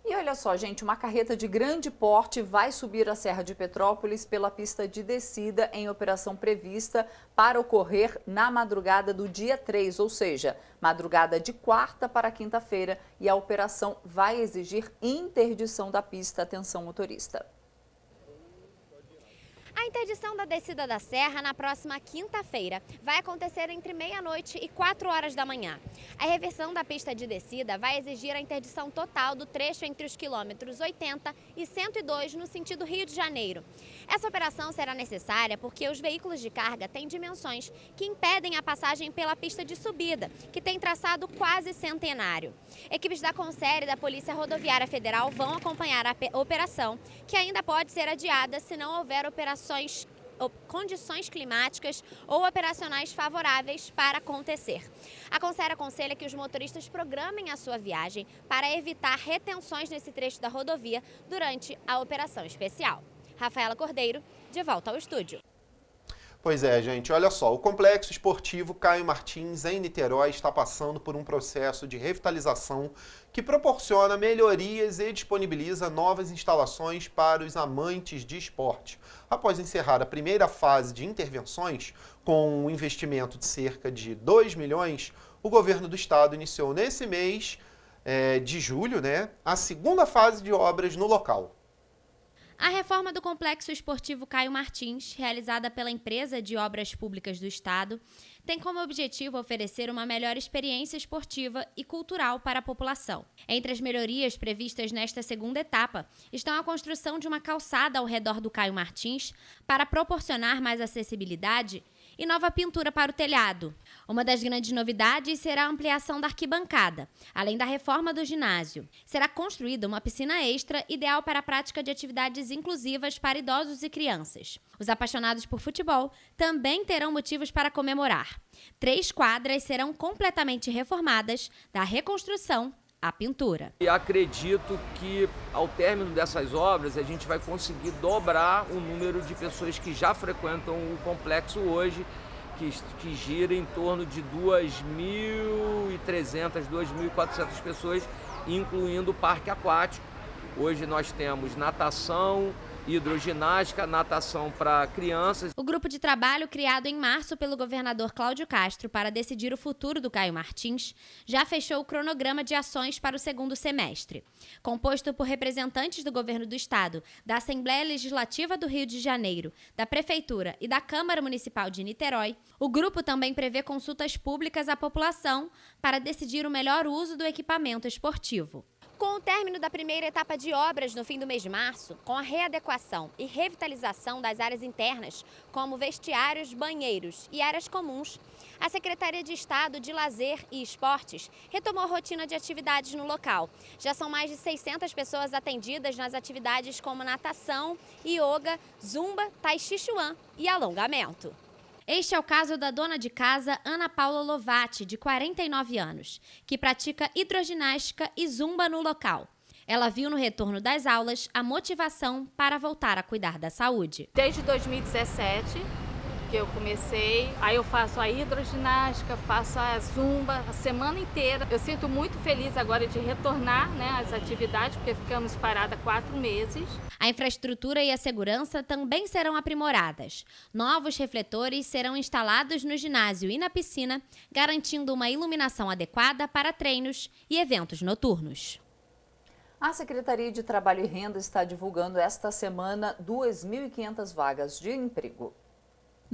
E olha só, gente, uma carreta de grande porte vai subir a Serra de Petrópolis pela pista de descida em operação prevista para ocorrer na madrugada do dia 3, ou seja, madrugada de quarta para quinta-feira, e a operação vai exigir interdição da pista. Atenção, motorista. A interdição da descida da serra na próxima quinta-feira vai acontecer entre meia-noite e 4 horas da manhã. A reversão da pista de descida vai exigir a interdição total do trecho entre os quilômetros 80 e 102 no sentido Rio de Janeiro. Essa operação será necessária porque os veículos de carga têm dimensões que impedem a passagem pela pista de subida, que tem traçado quase centenário. Equipes da Conser e da Polícia Rodoviária Federal vão acompanhar a operação, que ainda pode ser adiada se não houver condições climáticas ou operacionais favoráveis para acontecer. A Conser aconselha que os motoristas programem a sua viagem para evitar retenções nesse trecho da rodovia durante a operação especial. Rafaela Cordeiro, de volta ao estúdio. Pois é, gente, olha só, o Complexo Esportivo Caio Martins, em Niterói, está passando por um processo de revitalização que proporciona melhorias e disponibiliza novas instalações para os amantes de esporte. Após encerrar a primeira fase de intervenções, com um investimento de cerca de 2 milhões, o governo do estado iniciou nesse mês de julho, a segunda fase de obras no local. A reforma do Complexo Esportivo Caio Martins, realizada pela Empresa de Obras Públicas do Estado, tem como objetivo oferecer uma melhor experiência esportiva e cultural para a população. Entre as melhorias previstas nesta segunda etapa estão a construção de uma calçada ao redor do Caio Martins para proporcionar mais acessibilidade e nova pintura para o telhado. Uma das grandes novidades será a ampliação da arquibancada, além da reforma do ginásio. Será construída uma piscina extra, ideal para a prática de atividades inclusivas para idosos e crianças. Os apaixonados por futebol também terão motivos para comemorar. 3 quadras serão completamente reformadas, da reconstrução à pintura. E acredito que ao término dessas obras a gente vai conseguir dobrar o número de pessoas que já frequentam o complexo hoje, que gira em torno de 2.300, 2.400 pessoas, incluindo o parque aquático. Hoje nós temos natação, hidroginástica, natação para crianças. O grupo de trabalho criado em março pelo governador Cláudio Castro para decidir o futuro do Caio Martins já fechou o cronograma de ações para o segundo semestre. Composto por representantes do governo do estado, da Assembleia Legislativa do Rio de Janeiro, da Prefeitura e da Câmara Municipal de Niterói, o grupo também prevê consultas públicas à população para decidir o melhor uso do equipamento esportivo. Com o término da primeira etapa de obras no fim do mês de março, com a readequação e revitalização das áreas internas, como vestiários, banheiros e áreas comuns, a Secretaria de Estado de Lazer e Esportes retomou a rotina de atividades no local. Já são mais de 600 pessoas atendidas nas atividades como natação, yoga, zumba, tai chi chuan e alongamento. Este é o caso da dona de casa Ana Paula Lovati, de 49 anos, que pratica hidroginástica e zumba no local. Ela viu no retorno das aulas a motivação para voltar a cuidar da saúde. Desde 2017 que eu comecei, aí eu faço a hidroginástica, faço a zumba a semana inteira. Eu sinto muito feliz agora de retornar às atividades, porque ficamos paradas 4 meses. A infraestrutura e a segurança também serão aprimoradas. Novos refletores serão instalados no ginásio e na piscina, garantindo uma iluminação adequada para treinos e eventos noturnos. A Secretaria de Trabalho e Renda está divulgando esta semana 2.500 vagas de emprego.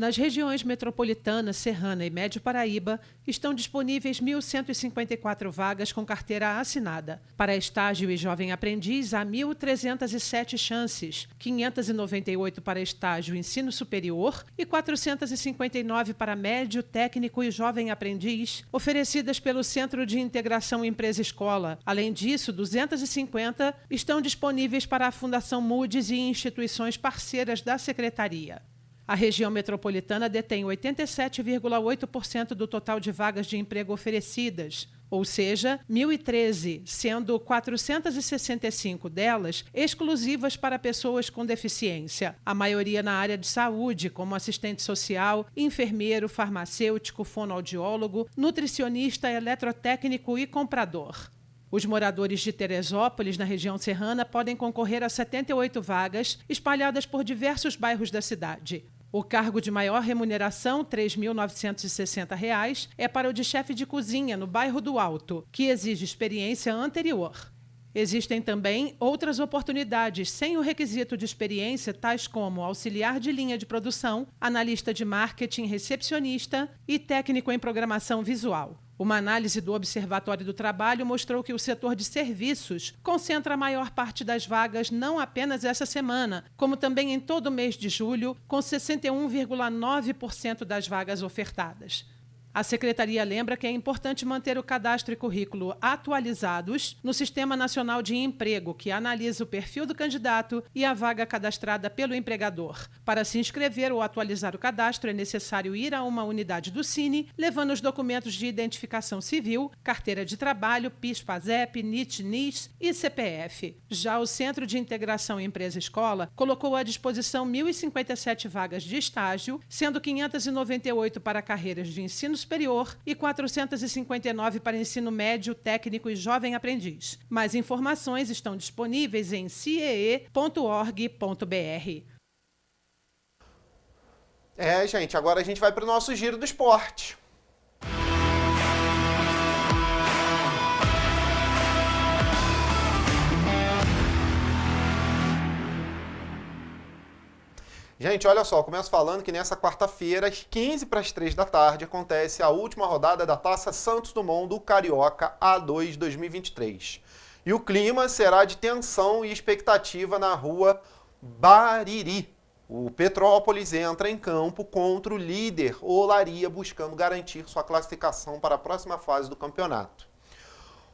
Nas regiões metropolitana, Serrana e Médio Paraíba, estão disponíveis 1.154 vagas com carteira assinada. Para estágio e jovem aprendiz, há 1.307 chances, 598 para estágio e ensino superior e 459 para médio, técnico e jovem aprendiz, oferecidas pelo Centro de Integração Empresa-Escola. Além disso, 250 estão disponíveis para a Fundação Moody's e instituições parceiras da Secretaria. A região metropolitana detém 87,8% do total de vagas de emprego oferecidas, ou seja, 1.013, sendo 465 delas exclusivas para pessoas com deficiência, a maioria na área de saúde, como assistente social, enfermeiro, farmacêutico, fonoaudiólogo, nutricionista, eletrotécnico e comprador. Os moradores de Teresópolis, na região serrana, podem concorrer a 78 vagas espalhadas por diversos bairros da cidade. O cargo de maior remuneração, R$ 3.960, é para o de chefe de cozinha no bairro do Alto, que exige experiência anterior. Existem também outras oportunidades sem o requisito de experiência, tais como auxiliar de linha de produção, analista de marketing, recepcionista e técnico em programação visual. Uma análise do Observatório do Trabalho mostrou que o setor de serviços concentra a maior parte das vagas não apenas essa semana, como também em todo o mês de julho, com 61,9% das vagas ofertadas. A Secretaria lembra que é importante manter o cadastro e currículo atualizados no Sistema Nacional de Emprego, que analisa o perfil do candidato e a vaga cadastrada pelo empregador. Para se inscrever ou atualizar o cadastro, é necessário ir a uma unidade do Cine, levando os documentos de identificação civil, carteira de trabalho, PIS/PASEP, NIT, NIS e CPF. Já o Centro de Integração Empresa-Escola colocou à disposição 1.057 vagas de estágio, sendo 598 para carreiras de ensino superior e 459 para ensino médio, técnico e jovem aprendiz. Mais informações estão disponíveis em ciee.org.br. Gente, agora a gente vai para o nosso giro do esporte. Gente, olha só, eu começo falando que nessa quarta-feira, às 15h para as 15h, acontece a última rodada da Taça Santos Dumont do Carioca A2 2023. E o clima será de tensão e expectativa na rua Bariri. O Petrópolis entra em campo contra o líder Olaria, buscando garantir sua classificação para a próxima fase do campeonato.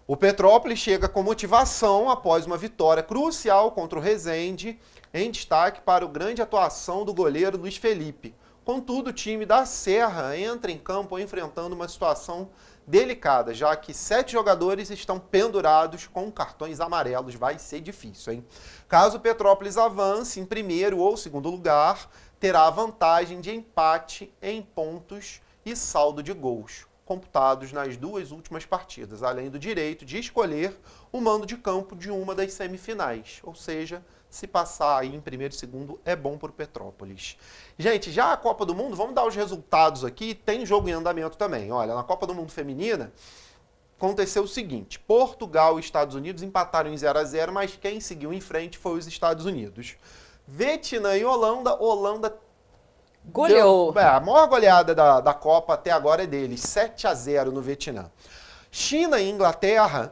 O Petrópolis chega com motivação após uma vitória crucial contra o Resende, em destaque para a grande atuação do goleiro Luiz Felipe. Contudo, o time da Serra entra em campo enfrentando uma situação delicada, já que 7 jogadores estão pendurados com cartões amarelos. Vai ser difícil, hein? Caso o Petrópolis avance em primeiro ou segundo lugar, terá a vantagem de empate em pontos e saldo de gols, computados nas 2 últimas partidas, além do direito de escolher o mando de campo de uma das semifinais. Ou seja, se passar aí em primeiro e segundo, é bom para o Petrópolis. Gente, já a Copa do Mundo, vamos dar os resultados aqui, tem jogo em andamento também. Olha, na Copa do Mundo Feminina, aconteceu o seguinte: Portugal e Estados Unidos empataram em 0-0, mas quem seguiu em frente foi os Estados Unidos. Vietnã e Holanda goleou. A maior goleada da Copa até agora é deles, 7-0 no Vietnã. China e Inglaterra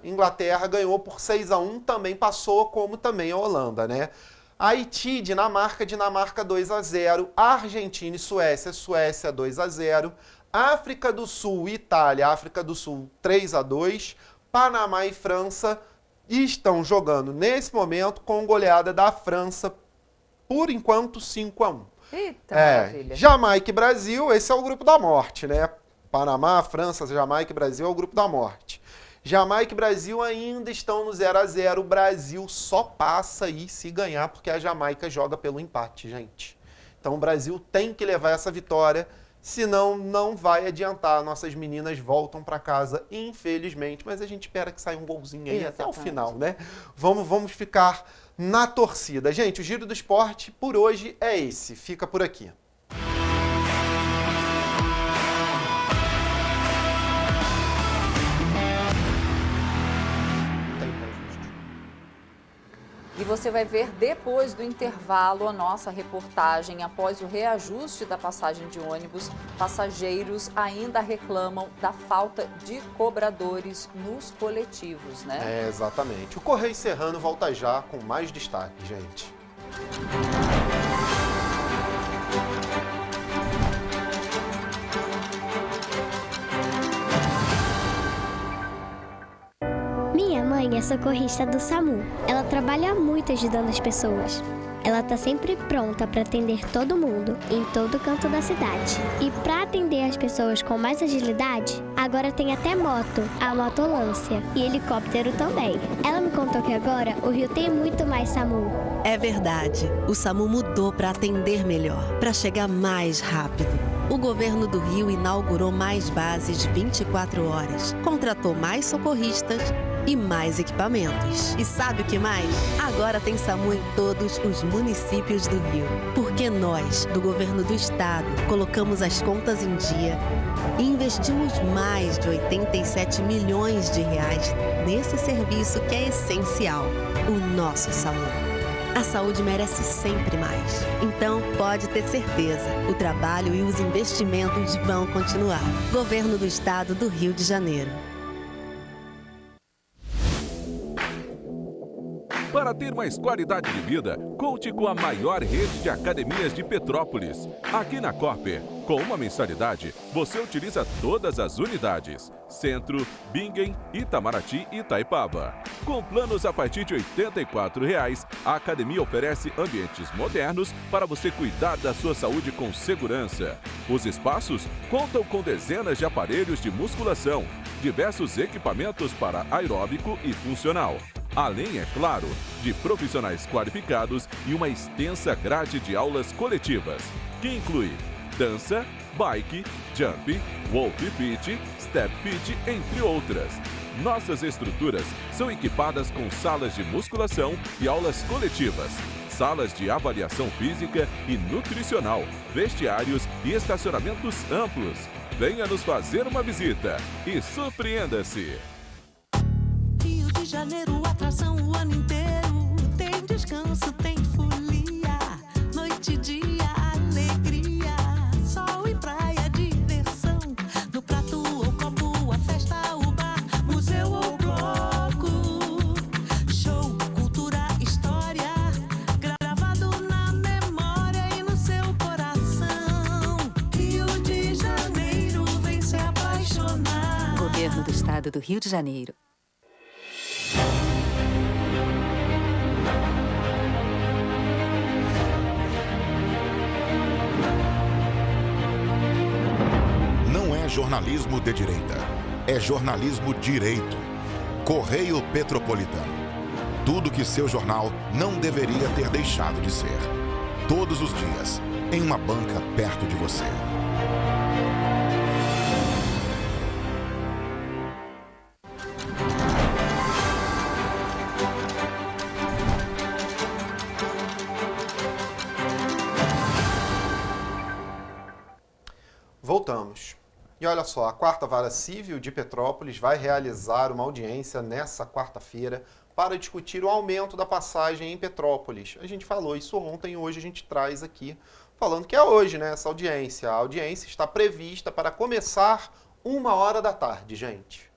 ganhou por 6-1, também passou, como também a Holanda, né? Haiti, Dinamarca 2-0, Argentina e Suécia 2-0, África do Sul e Itália, África do Sul 3-2, Panamá e França estão jogando nesse momento com goleada da França, por enquanto 5-1. Eita, maravilha. Jamaica e Brasil, esse é o grupo da morte, né? Panamá, França, Jamaica e Brasil é o grupo da morte. Jamaica e Brasil ainda estão no 0-0. O Brasil só passa aí se ganhar, porque a Jamaica joga pelo empate, gente. Então o Brasil tem que levar essa vitória, senão não vai adiantar. Nossas meninas voltam para casa, infelizmente, mas a gente espera que saia um golzinho aí até o final, né? Vamos ficar na torcida. Gente, o Giro do Esporte por hoje é esse. Fica por aqui. E você vai ver depois do intervalo a nossa reportagem. Após o reajuste da passagem de ônibus, passageiros ainda reclamam da falta de cobradores nos coletivos, né? É, exatamente. O Correio Serrano volta já com mais destaque, gente. Minha mãe é socorrista do SAMU. Ela trabalha muito ajudando as pessoas. Ela tá sempre pronta para atender todo mundo, em todo canto da cidade. E para atender as pessoas com mais agilidade, agora tem até moto, a motolância, e helicóptero também. Ela me contou que agora o Rio tem muito mais SAMU. É verdade, o SAMU mudou para atender melhor, para chegar mais rápido. O governo do Rio inaugurou mais bases 24 horas, contratou mais socorristas e mais equipamentos. E sabe o que mais? Agora tem SAMU em todos os municípios do Rio. Porque nós, do governo do estado, colocamos as contas em dia e investimos mais de 87 milhões de reais nesse serviço que é essencial, o nosso SAMU. A saúde merece sempre mais. Então, pode ter certeza, o trabalho e os investimentos vão continuar. Governo do Estado do Rio de Janeiro. Para ter mais qualidade de vida, conte com a maior rede de academias de Petrópolis. Aqui na Cooper, com uma mensalidade, você utiliza todas as unidades. Centro, Bingen, Itamaraty e Itaipava. Com planos a partir de R$ 84,00, a academia oferece ambientes modernos para você cuidar da sua saúde com segurança. Os espaços contam com dezenas de aparelhos de musculação, diversos equipamentos para aeróbico e funcional. Além, é claro, de profissionais qualificados e uma extensa grade de aulas coletivas, que inclui dança, bike, jump, wolf fit, step fit, entre outras. Nossas estruturas são equipadas com salas de musculação e aulas coletivas, salas de avaliação física e nutricional, vestiários e estacionamentos amplos. Venha nos fazer uma visita e surpreenda-se! Rio de Janeiro, atração o ano inteiro. Tem descanso, tem folia. Noite e dia, alegria. Sol e praia, diversão. No prato ou copo, a festa, o bar, museu ou bloco. Show, cultura, história. Gravado na memória e no seu coração. Rio de Janeiro, vem se apaixonar. Governo do Estado do Rio de Janeiro. Não é jornalismo de direita, é jornalismo direito. Correio Petropolitano. Tudo que seu jornal não deveria ter deixado de ser. Todos os dias, em uma banca perto de você. Voltamos. E olha só, a 4ª Vara Civil de Petrópolis vai realizar uma audiência nessa quarta-feira para discutir o aumento da passagem em Petrópolis. A gente falou isso ontem e hoje a gente traz aqui, falando que é hoje, né, essa audiência. A audiência está prevista para começar 13h, gente.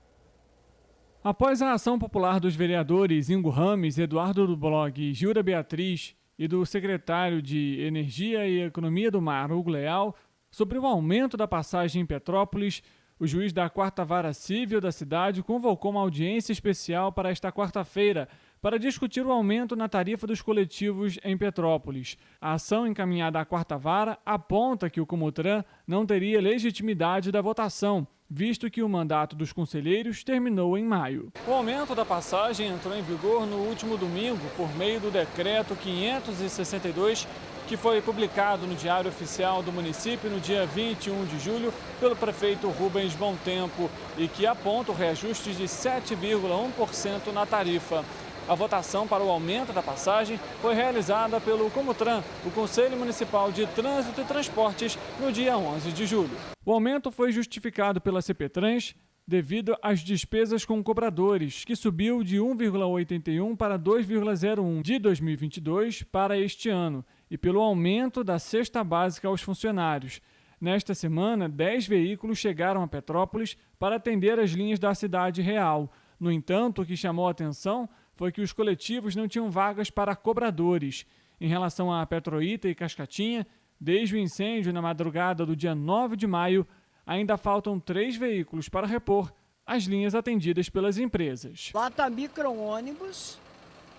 Após a ação popular dos vereadores Ingo Rames, Eduardo do Blog e Gilda Beatriz e do secretário de Energia e Economia do Mar, Hugo Leal, sobre o aumento da passagem em Petrópolis, o juiz da 4ª Vara Civil da cidade convocou uma audiência especial para esta quarta-feira para discutir o aumento na tarifa dos coletivos em Petrópolis. A ação encaminhada à 4ª Vara aponta que o Comutran não teria legitimidade da votação, visto que o mandato dos conselheiros terminou em maio. O aumento da passagem entrou em vigor no último domingo por meio do decreto 562, que foi publicado no Diário Oficial do município no dia 21 de julho pelo prefeito Rubens Bom Tempo e que aponta o reajuste de 7,1% na tarifa. A votação para o aumento da passagem foi realizada pelo Comutran, o Conselho Municipal de Trânsito e Transportes, no dia 11 de julho. O aumento foi justificado pela CPTrans, devido às despesas com cobradores, que subiu de 1,81 para 2,01 de 2022 para este ano, e pelo aumento da cesta básica aos funcionários. Nesta semana, 10 veículos chegaram a Petrópolis para atender as linhas da Cidade Real. No entanto, o que chamou a atenção foi que os coletivos não tinham vagas para cobradores. Em relação a Petroíta e Cascatinha, desde o incêndio na madrugada do dia 9 de maio, ainda faltam 3 veículos para repor as linhas atendidas pelas empresas. Lá está micro-ônibus,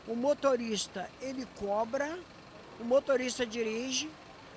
o motorista ele cobra, o motorista dirige,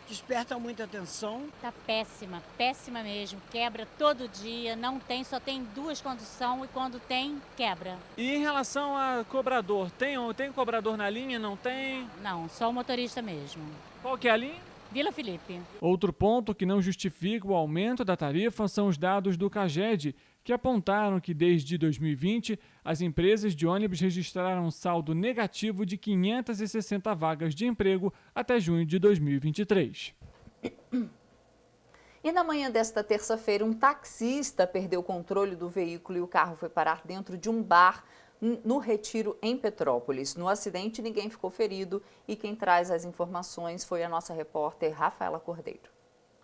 desperta muita atenção. Tá péssima, péssima mesmo. Quebra todo dia, não tem, só tem 2 conduções e quando tem, quebra. E em relação a cobrador, tem cobrador na linha, não tem? Não, só o motorista mesmo. Qual que é a linha? Vila Felipe. Outro ponto que não justifica o aumento da tarifa são os dados do CAGED, que apontaram que desde 2020 as empresas de ônibus registraram um saldo negativo de 560 vagas de emprego até junho de 2023. E na manhã desta terça-feira, um taxista perdeu o controle do veículo e o carro foi parar dentro de um bar no Retiro, em Petrópolis. No acidente, ninguém ficou ferido e quem traz as informações foi a nossa repórter Rafaela Cordeiro.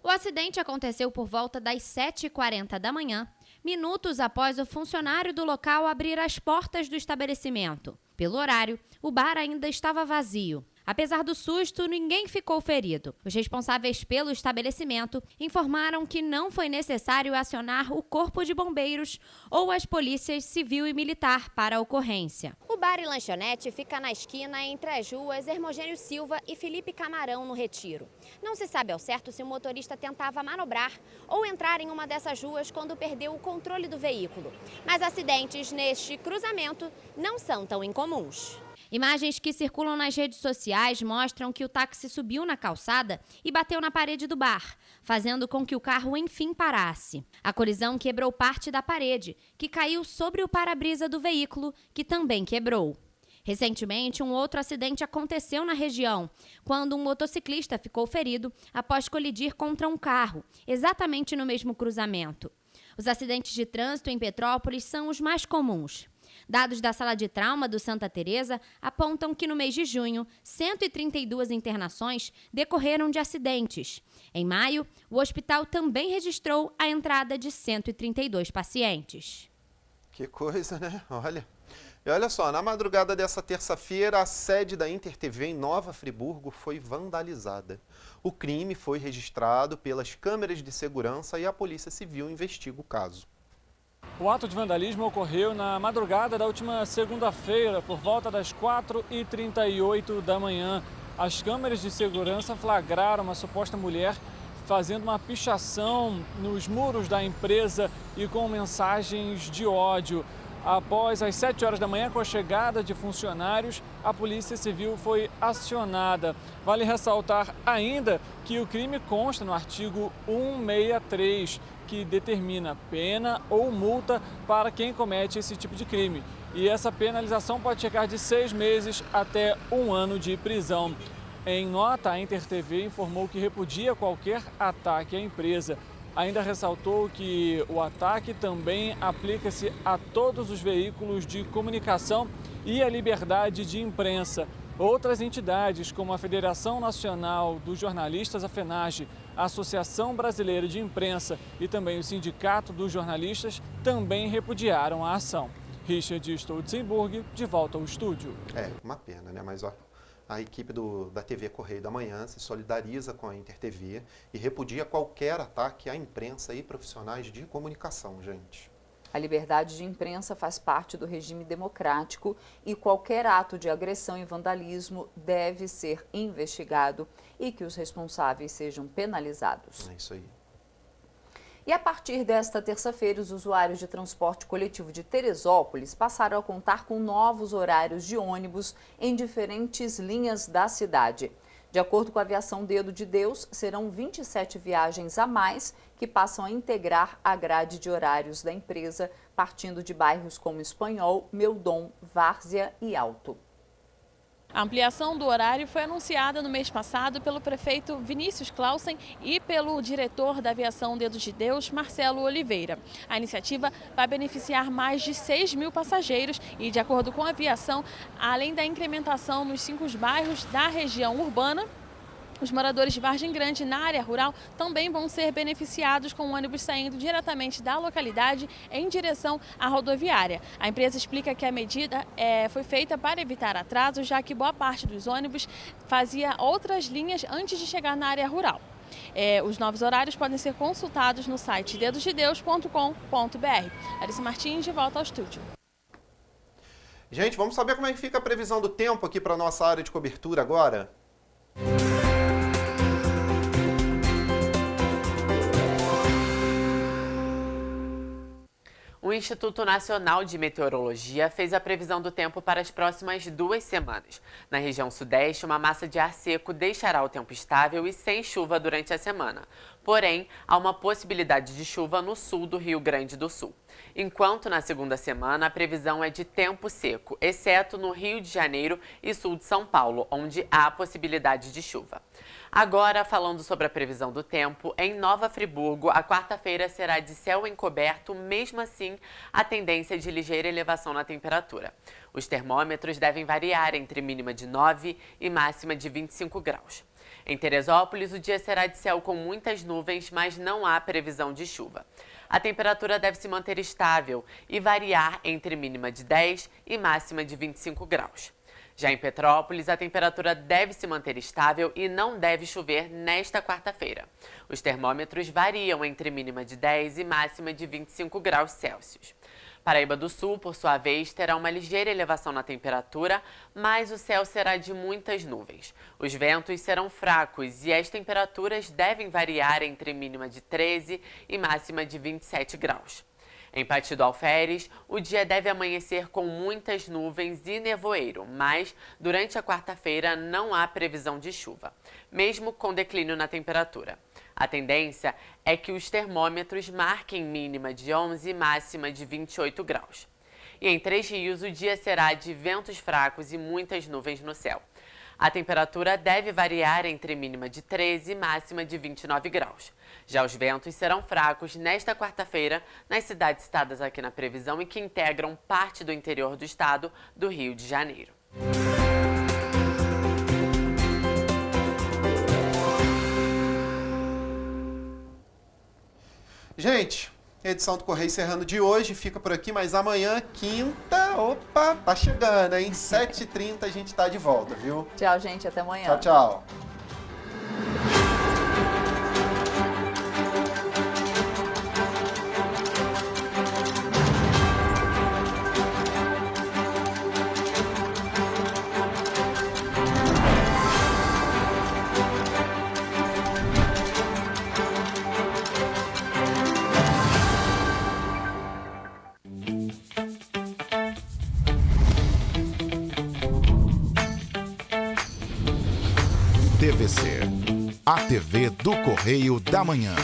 O acidente aconteceu por volta das 7h40 da manhã, minutos após o funcionário do local abrir as portas do estabelecimento. Pelo horário, o bar ainda estava vazio. Apesar do susto, ninguém ficou ferido. Os responsáveis pelo estabelecimento informaram que não foi necessário acionar o Corpo de Bombeiros ou as polícias civil e militar para a ocorrência. O bar e lanchonete fica na esquina entre as ruas Hermogênio Silva e Felipe Camarão, no Retiro. Não se sabe ao certo se o motorista tentava manobrar ou entrar em uma dessas ruas quando perdeu o controle do veículo. Mas acidentes neste cruzamento não são tão incomuns. Imagens que circulam nas redes sociais mostram que o táxi subiu na calçada e bateu na parede do bar, fazendo com que o carro enfim parasse. A colisão quebrou parte da parede, que caiu sobre o para-brisa do veículo, que também quebrou. Recentemente, um outro acidente aconteceu na região, quando um motociclista ficou ferido após colidir contra um carro, exatamente no mesmo cruzamento. Os acidentes de trânsito em Petrópolis são os mais comuns. Dados da Sala de Trauma do Santa Teresa apontam que no mês de junho, 132 internações decorreram de acidentes. Em maio, o hospital também registrou a entrada de 132 pacientes. Que coisa, né? Olha. E olha só, na madrugada dessa terça-feira, a sede da InterTV em Nova Friburgo foi vandalizada. O crime foi registrado pelas câmeras de segurança e a Polícia Civil investiga o caso. O ato de vandalismo ocorreu na madrugada da última segunda-feira, por volta das 4h38 da manhã. As câmeras de segurança flagraram uma suposta mulher fazendo uma pichação nos muros da empresa e com mensagens de ódio. Após as 7 horas da manhã, com a chegada de funcionários, a Polícia Civil foi acionada. Vale ressaltar ainda que o crime consta no artigo 163, que determina pena ou multa para quem comete esse tipo de crime. E essa penalização pode chegar de 6 meses até 1 ano de prisão. Em nota, a InterTV informou que repudia qualquer ataque à empresa. Ainda ressaltou que o ataque também aplica-se a todos os veículos de comunicação e à liberdade de imprensa. Outras entidades, como a Federação Nacional dos Jornalistas, a FENAGE, a Associação Brasileira de Imprensa e também o Sindicato dos Jornalistas, também repudiaram a ação. Richard Stolzenburg, de volta ao estúdio. É, uma pena, né? Mas ó, a equipe da TV Correio da Manhã se solidariza com a InterTV e repudia qualquer ataque à imprensa e profissionais de comunicação, gente. A liberdade de imprensa faz parte do regime democrático e qualquer ato de agressão e vandalismo deve ser investigado e que os responsáveis sejam penalizados. É isso aí. E a partir desta terça-feira, os usuários de transporte coletivo de Teresópolis passaram a contar com novos horários de ônibus em diferentes linhas da cidade. De acordo com a Aviação Dedo de Deus, serão 27 viagens a mais que passam a integrar a grade de horários da empresa, partindo de bairros como Espanhol, Meudon, Várzea e Alto. A ampliação do horário foi anunciada no mês passado pelo prefeito Vinícius Clausen e pelo diretor da Aviação Dedos de Deus, Marcelo Oliveira. A iniciativa vai beneficiar mais de 6 mil passageiros e, de acordo com a aviação, além da incrementação nos 5 bairros da região urbana, os moradores de Vargem Grande, na área rural, também vão ser beneficiados com o ônibus saindo diretamente da localidade em direção à rodoviária. A empresa explica que a medida foi feita para evitar atrasos, já que boa parte dos ônibus fazia outras linhas antes de chegar na área rural. Os novos horários podem ser consultados no site dedosdedeus.com.br. Larissa Martins, de volta ao estúdio. Gente, vamos saber como é que fica a previsão do tempo aqui para a nossa área de cobertura agora? O Instituto Nacional de Meteorologia fez a previsão do tempo para as próximas 2 semanas. Na região sudeste, uma massa de ar seco deixará o tempo estável e sem chuva durante a semana. Porém, há uma possibilidade de chuva no sul do Rio Grande do Sul. Enquanto na segunda semana a previsão é de tempo seco, exceto no Rio de Janeiro e sul de São Paulo, onde há possibilidade de chuva. Agora, falando sobre a previsão do tempo, em Nova Friburgo, a quarta-feira será de céu encoberto, mesmo assim, a tendência é de ligeira elevação na temperatura. Os termômetros devem variar entre mínima de 9 e máxima de 25 graus. Em Teresópolis, o dia será de céu com muitas nuvens, mas não há previsão de chuva. A temperatura deve se manter estável e variar entre mínima de 10 e máxima de 25 graus. Já em Petrópolis, a temperatura deve se manter estável e não deve chover nesta quarta-feira. Os termômetros variam entre mínima de 10 e máxima de 25 graus Celsius. Paraíba do Sul, por sua vez, terá uma ligeira elevação na temperatura, mas o céu será de muitas nuvens. Os ventos serão fracos e as temperaturas devem variar entre mínima de 13 e máxima de 27 graus. Em Pati do Alferes, o dia deve amanhecer com muitas nuvens e nevoeiro, mas durante a quarta-feira não há previsão de chuva, mesmo com declínio na temperatura. A tendência é que os termômetros marquem mínima de 11 e máxima de 28 graus. E em Três Rios, o dia será de ventos fracos e muitas nuvens no céu. A temperatura deve variar entre mínima de 13 e máxima de 29 graus. Já os ventos serão fracos nesta quarta-feira nas cidades citadas aqui na previsão e que integram parte do interior do estado do Rio de Janeiro. Gente, a edição do Correio Serrano de hoje fica por aqui, mas amanhã, quinta, opa, tá chegando, hein? 7h30 a gente tá de volta, viu? Tchau, gente, até amanhã. Tchau, tchau. TVC, a TV do Correio da Manhã.